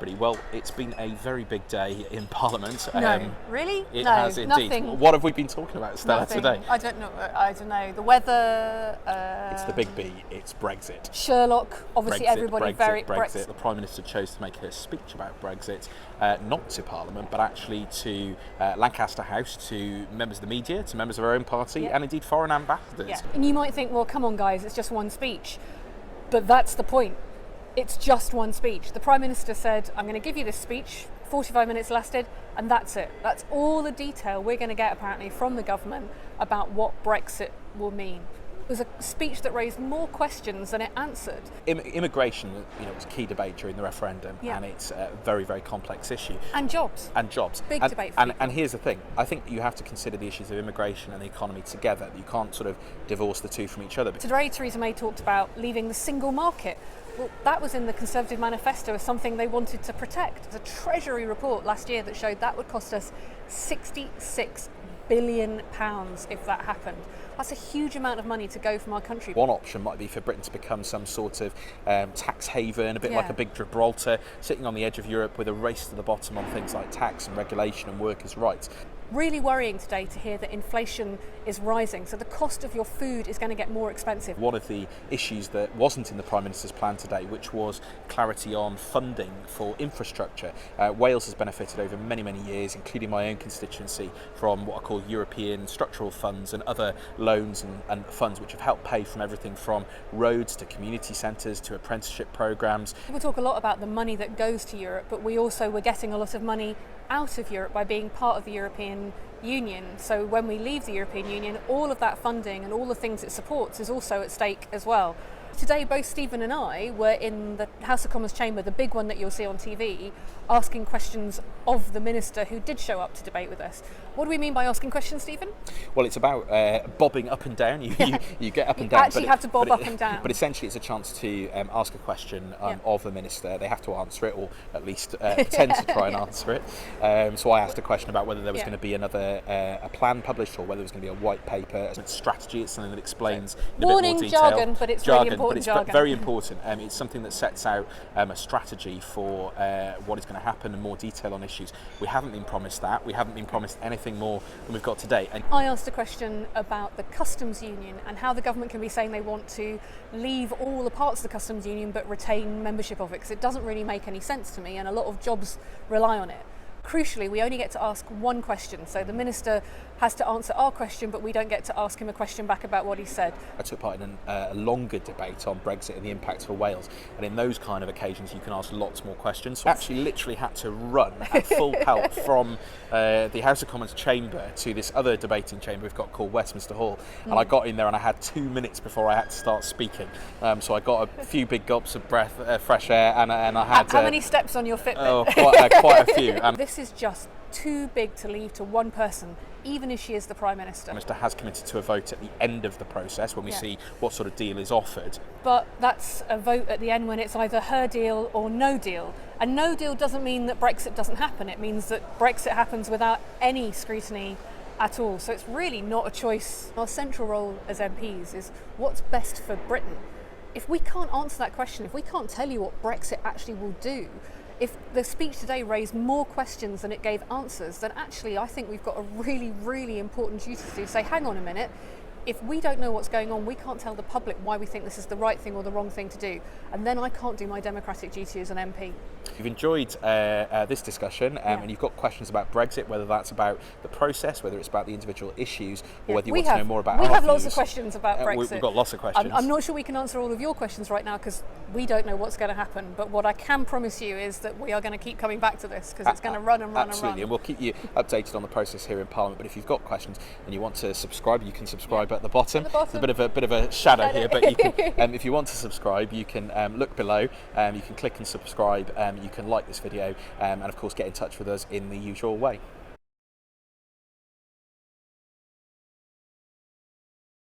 Well, it's been a very big day in Parliament. No, really? It No, has indeed. nothing. What have we been talking about, Stella, Nothing. today? I don't know. The weather. It's the big B. It's Brexit. Sherlock. Obviously, everybody very Brexit. The Prime Minister chose to make her speech about Brexit, not to Parliament, but actually to Lancaster House, to members of the media, to members of her own party, and indeed foreign ambassadors. Yeah. And you might think, well, come on, guys, it's just one speech, but that's the point. It's just one speech. The Prime Minister said, I'm going to give you this speech, 45 minutes lasted, and that's it. That's all the detail we're going to get, apparently, from the government about what Brexit will mean. It was a speech that raised more questions than it answered. Immigration, was a key debate during the referendum, and it's a very, very complex issue. And jobs. Big debate for people. And here's the thing. I think you have to consider the issues of immigration and the economy together. You can't sort of divorce the two from each other. Today, Theresa May talked about leaving the single market. Well, that was in the Conservative manifesto as something they wanted to protect. There's a Treasury report last year that showed that would cost us £66 billion if that happened. That's a huge amount of money to go from our country. One option might be for Britain to become some sort of tax haven, a bit like a big Gibraltar, sitting on the edge of Europe with a race to the bottom on things like tax and regulation and workers' rights. Really worrying today to hear that inflation is rising, so the cost of your food is going to get more expensive. One of the issues that wasn't in the Prime Minister's plan today, which was clarity on funding for infrastructure. Wales has benefited over many, many years, including my own constituency, from what are called European structural funds and other loans and funds which have helped pay from everything from roads to community centres to apprenticeship programmes. People talk a lot about the money that goes to Europe, but we also were getting a lot of money out of Europe by being part of the European Union. So when we leave the European Union, all of that funding and all the things it supports is also at stake as well. Today, both Stephen and I were in the House of Commons chamber, the big one that you'll see on TV, asking questions of the Minister who did show up to debate with us. What do we mean by asking questions, Stephen? Well, it's about bobbing up and down. You get up and down. You actually have to bob up and down. But essentially it's a chance to ask a question of the Minister. They have to answer it, or at least pretend to try and answer it. So I asked a question about whether there was going to be another a plan published, or whether there was going to be a white paper, a strategy. It's something that explains in a bit more detail. Jargon, but it's really important. But it's very important. It's something that sets out a strategy for what is going to happen and more detail on issues. We haven't been promised that. We haven't been promised anything more than we've got today. And I asked a question about the customs union and how the government can be saying they want to leave all the parts of the customs union but retain membership of it, because it doesn't really make any sense to me, and a lot of jobs rely on it. Crucially, we only get to ask one question, so the Minister has to answer our question, but we don't get to ask him a question back about what he said. I took part in a longer debate on Brexit and the impact for Wales, and in those kind of occasions you can ask lots more questions. So I actually literally had to run at full pelt from the House of Commons chamber to this other debating chamber we've got called Westminster Hall, and I got in there and I had 2 minutes before I had to start speaking. So I got a few big gulps of breath, fresh air, and I had... How many steps on your Fitbit? Oh, quite a few. This is just too big to leave to one person, even if she is the Prime Minister. The Minister has committed to a vote at the end of the process when we see what sort of deal is offered. But that's a vote at the end when it's either her deal or no deal. And no deal doesn't mean that Brexit doesn't happen. It means that Brexit happens without any scrutiny at all. So it's really not a choice. Our central role as MPs is what's best for Britain. If we can't answer that question, if we can't tell you what Brexit actually will do, if the speech today raised more questions than it gave answers, then actually I think we've got a really, really important duty to do. Say, hang on a minute, if we don't know what's going on, we can't tell the public why we think this is the right thing or the wrong thing to do. And then I can't do my democratic duty as an MP. You've enjoyed this discussion and you've got questions about Brexit, whether that's about the process, whether it's about the individual issues, or whether you want to know more about our views. We have lots views. of questions about Brexit. We've got lots of questions. I'm not sure we can answer all of your questions right now because we don't know what's going to happen. But what I can promise you is that we are going to keep coming back to this because it's going to run and run and run. Absolutely, and we'll keep you updated on the process here in Parliament. But if you've got questions and you want to subscribe, you can subscribe at the bottom. There's a bit of a shadow here, but you can, if you want to subscribe, you can look below. You can click and subscribe. You can like this video, and of course get in touch with us in the usual way.